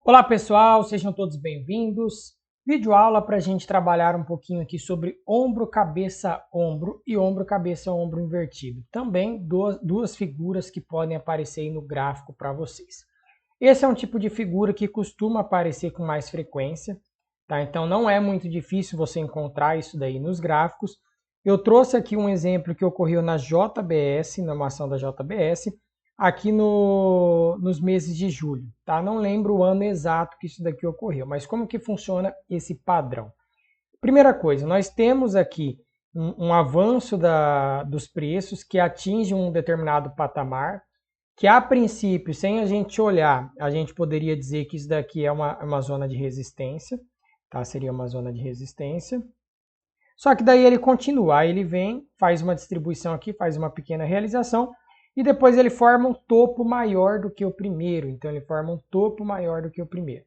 Olá pessoal, sejam todos bem-vindos. Vídeo aula para a gente trabalhar um pouquinho aqui sobre ombro, cabeça, ombro e ombro, cabeça, ombro invertido. Também duas figuras que podem aparecer aí no gráfico para vocês. Esse é um tipo de figura que costuma aparecer com mais frequência, tá? Então não é muito difícil você encontrar isso daí nos gráficos. Eu trouxe aqui um exemplo que ocorreu na JBS, numa ação da JBS, aqui nos meses de julho, tá? Não lembro o ano exato que isso daqui ocorreu, mas como que funciona esse padrão? Primeira coisa, nós temos aqui um avanço dos preços que atinge um determinado patamar, que a princípio, sem a gente olhar, a gente poderia dizer que isso daqui é uma zona de resistência, tá? Seria uma zona de resistência. Só que daí ele continua, aí ele vem, faz uma distribuição aqui, faz uma pequena realização, e depois ele forma um topo maior do que o primeiro. Então ele forma um topo maior do que o primeiro.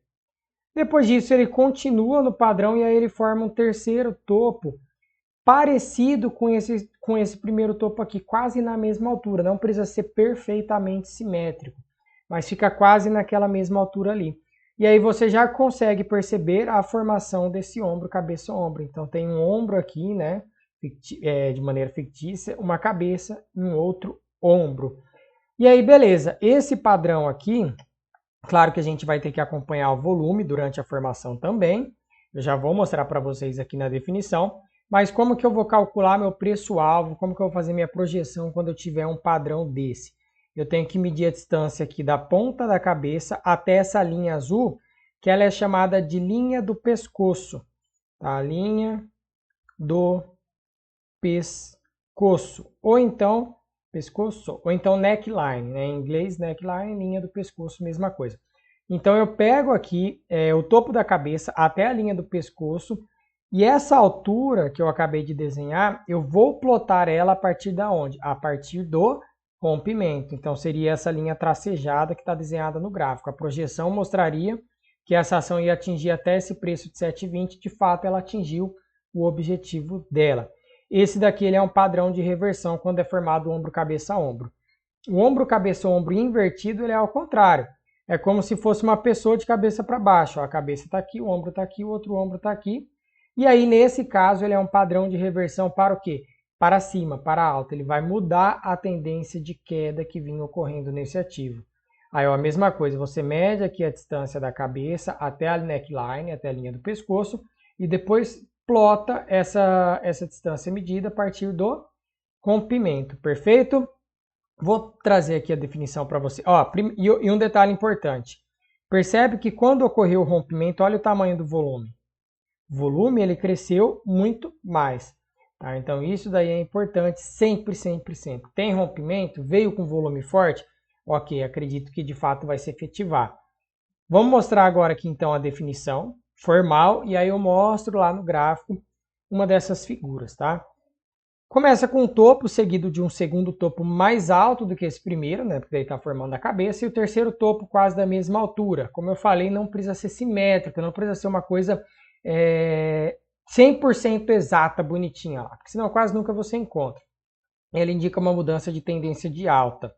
Depois disso ele continua no padrão e aí ele forma um terceiro topo parecido com esse primeiro topo aqui, quase na mesma altura. Não precisa ser perfeitamente simétrico, mas fica quase naquela mesma altura ali. E aí você já consegue perceber a formação desse ombro, cabeça, ombro. Então tem um ombro aqui, né, de maneira fictícia, uma cabeça e um outro ombro. E aí, beleza, esse padrão aqui, claro que a gente vai ter que acompanhar o volume durante a formação também. Eu já vou mostrar para vocês aqui na definição. Mas como que eu vou calcular meu preço-alvo? Como que eu vou fazer minha projeção quando eu tiver um padrão desse? Eu tenho que medir a distância aqui da ponta da cabeça até essa linha azul, que ela é chamada de linha do pescoço. Tá? Linha do pescoço. Ou então, pescoço, ou então neckline, né? Em inglês, neckline, linha do pescoço, mesma coisa. Então eu pego aqui o topo da cabeça até a linha do pescoço, e essa altura que eu acabei de desenhar, eu vou plotar ela a partir da onde? A partir do rompimento. Então seria essa linha tracejada que está desenhada no gráfico. A projeção mostraria que essa ação ia atingir até esse preço de 7,20. De fato, ela atingiu o objetivo dela. Esse daqui ele é um padrão de reversão quando é formado ombro, cabeça, ombro. O ombro, cabeça, ombro invertido ele é ao contrário. É como se fosse uma pessoa de cabeça para baixo. A cabeça está aqui, o ombro está aqui, o outro ombro está aqui. E aí, nesse caso, ele é um padrão de reversão para o quê? Para cima, para alto. Ele vai mudar a tendência de queda que vinha ocorrendo nesse ativo. Aí, ó, a mesma coisa, você mede aqui a distância da cabeça até a neckline, até a linha do pescoço, e depois plota essa distância medida a partir do rompimento, perfeito? Vou trazer aqui a definição para você. Ó, e um detalhe importante. Percebe que quando ocorreu o rompimento, olha o tamanho do volume. O volume ele cresceu muito mais. Tá? Então isso daí é importante sempre, sempre, sempre. Tem rompimento? Veio com volume forte? Ok, acredito que de fato vai se efetivar. Vamos mostrar agora aqui então a definição formal e aí eu mostro lá no gráfico uma dessas figuras, tá? Começa com um topo seguido de um segundo topo mais alto do que esse primeiro, né? Porque daí está formando a cabeça, e o terceiro topo quase da mesma altura. Como eu falei, não precisa ser simétrico, não precisa ser uma coisa 100% exata, bonitinha lá, porque senão quase nunca você encontra. Ele indica uma mudança de tendência de alta,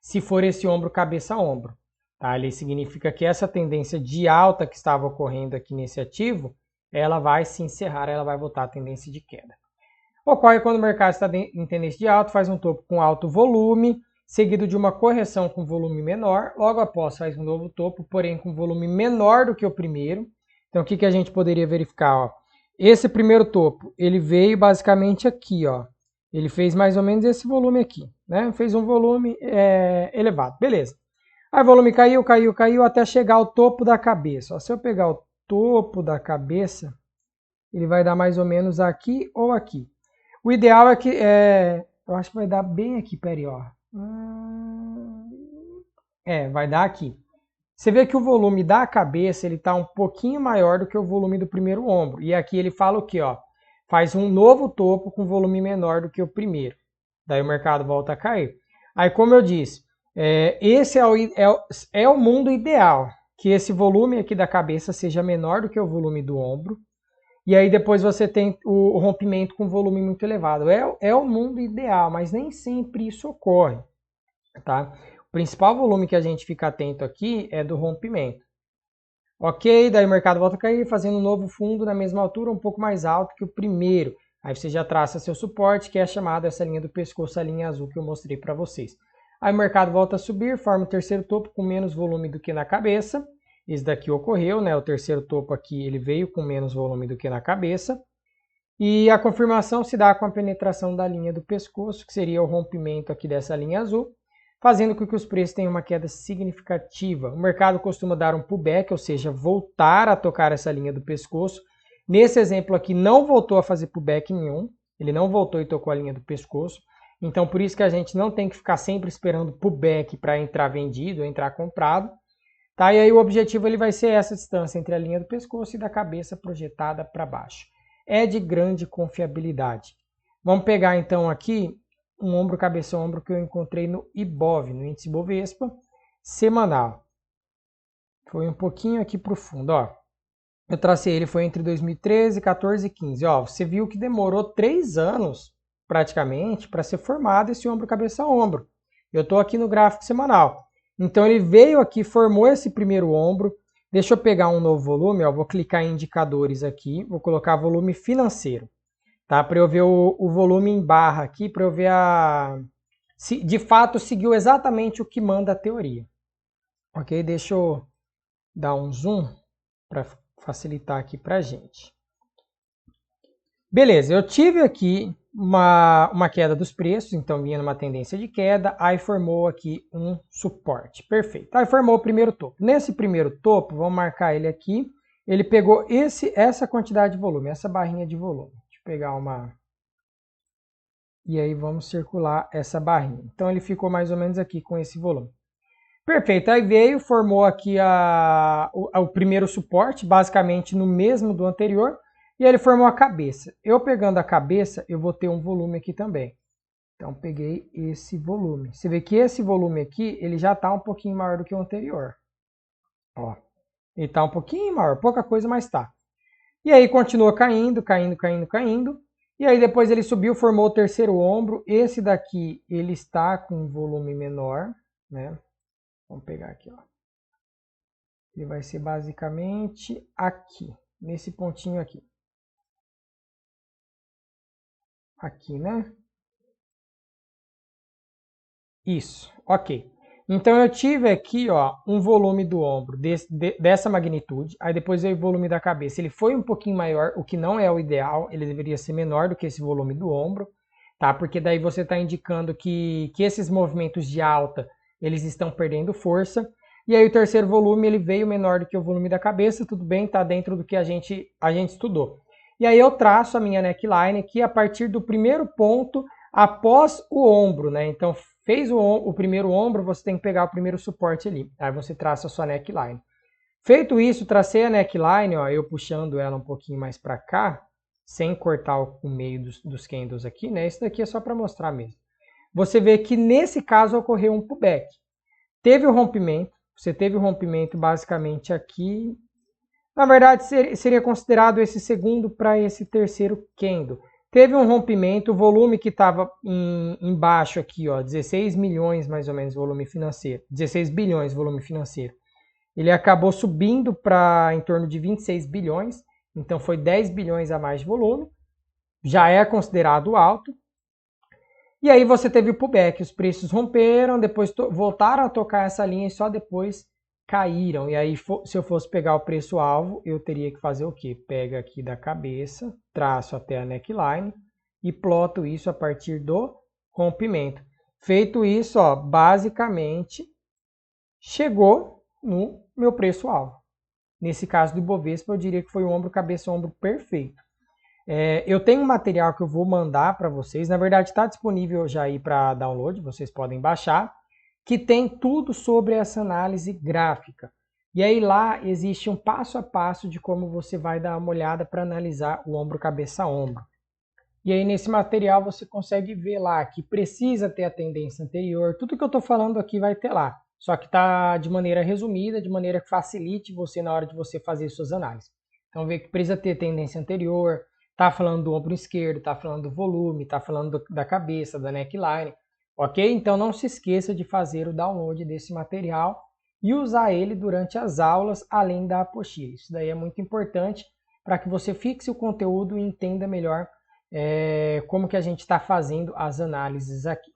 se for esse ombro, cabeça, ombro. Tá? Ele significa que essa tendência de alta que estava ocorrendo aqui nesse ativo, ela vai se encerrar, ela vai voltar à tendência de queda. Ocorre quando o mercado está em tendência de alta, faz um topo com alto volume, seguido de uma correção com volume menor, logo após faz um novo topo, porém com volume menor do que o primeiro. Então o que a gente poderia verificar? Ó? Esse primeiro topo, ele veio basicamente aqui, ó. Ele fez mais ou menos esse volume aqui, né? Fez um volume elevado, beleza. Aí o volume caiu, caiu, caiu, até chegar ao topo da cabeça. Ó, se eu pegar o topo da cabeça, ele vai dar mais ou menos aqui ou aqui. O ideal é que, eu acho que vai dar bem aqui, peraí, ó. Vai dar aqui. Você vê que o volume da cabeça ele está um pouquinho maior do que o volume do primeiro ombro. E aqui ele fala o quê? Ó? Faz um novo topo com volume menor do que o primeiro. Daí o mercado volta a cair. Aí, como eu disse, esse é o mundo ideal. Que esse volume aqui da cabeça seja menor do que o volume do ombro. E aí depois você tem o rompimento com volume muito elevado. É o mundo ideal, mas nem sempre isso ocorre. Tá? O principal volume que a gente fica atento aqui é do rompimento. Ok, daí o mercado volta a cair, fazendo um novo fundo na mesma altura, um pouco mais alto que o primeiro. Aí você já traça seu suporte, que é chamado essa linha do pescoço, a linha azul que eu mostrei para vocês. Aí o mercado volta a subir, forma o terceiro topo com menos volume do que na cabeça. Esse daqui ocorreu, né? O terceiro topo aqui ele veio com menos volume do que na cabeça. E a confirmação se dá com a penetração da linha do pescoço, que seria o rompimento aqui dessa linha azul, fazendo com que os preços tenham uma queda significativa. O mercado costuma dar um pullback, ou seja, voltar a tocar essa linha do pescoço. Nesse exemplo aqui, não voltou a fazer pullback nenhum, ele não voltou e tocou a linha do pescoço. Então, por isso que a gente não tem que ficar sempre esperando pullback para entrar vendido ou entrar comprado. Tá? E aí o objetivo ele vai ser essa distância entre a linha do pescoço e da cabeça projetada para baixo. É de grande confiabilidade. Vamos pegar então aqui um ombro, cabeça, ombro que eu encontrei no IBOV, no índice Bovespa, semanal. Foi um pouquinho aqui para o fundo, ó. Eu tracei ele, foi entre 2013, 14 e 15. Ó, você viu que demorou 3 anos, praticamente, para ser formado esse ombro, cabeça, ombro. Eu estou aqui no gráfico semanal. Então ele veio aqui, formou esse primeiro ombro. Deixa eu pegar um novo volume, ó, vou clicar em indicadores aqui, vou colocar volume financeiro. Tá? Para eu ver o volume em barra aqui, para eu ver se de fato seguiu exatamente o que manda a teoria. Ok? Deixa eu dar um zoom para facilitar aqui para a gente. Beleza, eu tive aqui uma queda dos preços, então vinha numa tendência de queda, aí formou aqui um suporte. Perfeito. Aí formou o primeiro topo. Nesse primeiro topo, vamos marcar ele aqui, ele pegou essa quantidade de volume, essa barrinha de volume. Pegar uma... E aí vamos circular essa barrinha. Então ele ficou mais ou menos aqui com esse volume. Perfeito, aí veio, formou aqui o primeiro suporte, basicamente no mesmo do anterior, e aí ele formou a cabeça. Eu pegando a cabeça, eu vou ter um volume aqui também. Então peguei esse volume. Você vê que esse volume aqui, ele já está um pouquinho maior do que o anterior. Ó, ele está um pouquinho maior, pouca coisa, mas está. E aí continua caindo, caindo, caindo, caindo. E aí depois ele subiu, formou o terceiro ombro. Esse daqui, ele está com um volume menor, né? Vamos pegar aqui, ó. Ele vai ser basicamente aqui, nesse pontinho aqui. Aqui, né? Isso, ok. Então eu tive aqui, ó, um volume do ombro dessa magnitude, aí depois veio o volume da cabeça. Ele foi um pouquinho maior, o que não é o ideal, ele deveria ser menor do que esse volume do ombro, tá? Porque daí você está indicando que esses movimentos de alta, eles estão perdendo força. E aí o terceiro volume, ele veio menor do que o volume da cabeça, tudo bem, tá dentro do que a gente estudou. E aí eu traço a minha neckline aqui a partir do primeiro ponto após o ombro, né? Então fez o primeiro ombro, você tem que pegar o primeiro suporte ali. Aí você traça a sua neckline. Feito isso, tracei a neckline, ó, eu puxando ela um pouquinho mais para cá, sem cortar o meio dos candles aqui, né? Isso daqui é só para mostrar mesmo. Você vê que nesse caso ocorreu um pullback. Teve o rompimento, você teve o rompimento basicamente aqui. Na verdade, seria considerado esse segundo para esse terceiro candle. Teve um rompimento, o volume que estava embaixo aqui, ó, 16 milhões mais ou menos volume financeiro, 16 bilhões volume financeiro. Ele acabou subindo para em torno de 26 bilhões, então foi 10 bilhões a mais de volume, já é considerado alto. E aí você teve o pullback, os preços romperam, depois voltaram a tocar essa linha e só depois caíram. E aí, se eu fosse pegar o preço-alvo, eu teria que fazer o quê? Pega aqui da cabeça, traço até a neckline e ploto isso a partir do rompimento. Feito isso, ó, basicamente, chegou no meu preço-alvo. Nesse caso do Ibovespa, eu diria que foi o ombro, cabeça, ombro perfeito. Eu tenho um material que eu vou mandar para vocês, na verdade está disponível já aí para download, vocês podem baixar, que tem tudo sobre essa análise gráfica. E aí lá existe um passo a passo de como você vai dar uma olhada para analisar o ombro, cabeça, ombro. E aí nesse material você consegue ver lá que precisa ter a tendência anterior, tudo que eu estou falando aqui vai ter lá, só que está de maneira resumida, de maneira que facilite você na hora de você fazer suas análises. Então vê que precisa ter tendência anterior, tá falando do ombro esquerdo, tá falando do volume, tá falando da cabeça, da neckline. Ok? Então não se esqueça de fazer o download desse material e usar ele durante as aulas, além da apostila. Isso daí é muito importante para que você fixe o conteúdo e entenda melhor como que a gente está fazendo as análises aqui.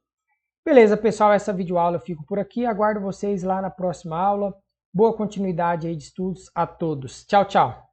Beleza, pessoal, essa videoaula eu fico por aqui, aguardo vocês lá na próxima aula. Boa continuidade aí de estudos a todos. Tchau, tchau!